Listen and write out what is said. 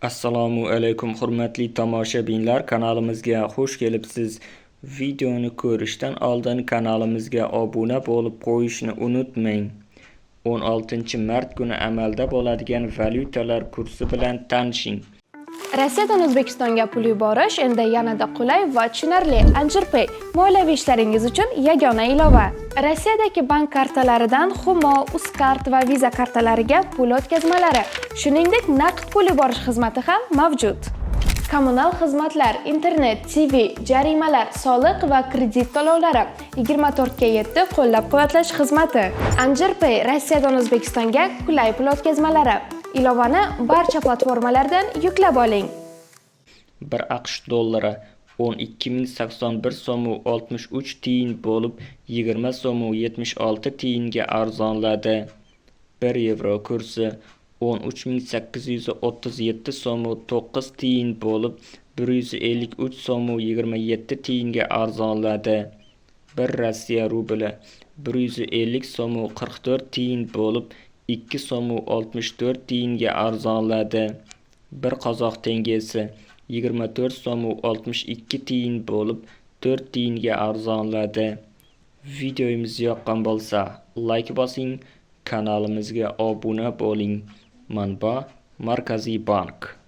Assalomu alaykum hurmatli tomoshabinlar, kanalimizga xush kelibsiz. Videoni ko'rishdan oldin kanalimizga obuna bo'lib qo'yishni unutmang. 16-mart kuni amalda bo'ladigan valyutalar kursi bilan tanishing. Rossiyadan O'zbekistonga pul yuborish endi yanada qulay va tushunarli. AnjirPay moliyaviy ishlaringiz uchun yagona ilova. Rossiyadagi bank kartalaridan Humo, Uzcard va Visa kartalariga pul o'tkazmalari, shuningdek naqd pul yuborish xizmati ham mavjud. Kommunal xizmatlar, internet, TV, jarimalar, soliq va kredit to'lovlari 24/7 qo'llab-quvvatlash xizmati. AnjirPay Rossiyadan O'zbekistonga qulay pul o'tkazmalari. Ilovani barcha platformalardan yuklab oling. 1 AQSh dollari 12.081 so'm 63 tiyin bo'lib 20 so'm 76 tiyinga arzonladi. 1 yevro kursi 13.837 so'm 9 tiyin bo'lib 153 so'm 27 tiyinga arzonladi. 1 Rossiya rubli 150 so'm 44 tiyin bo'lib 2 so'm 64 tiyinga arzonladi. 1 qozoq tengesi 24 so'm 62 tiyin bo'lib 4 tiyinga arzonladi. Videomiz yoqqan bo'lsa, like bosing, kanalimizga obuna bo'ling. Manba: Markaziy bank.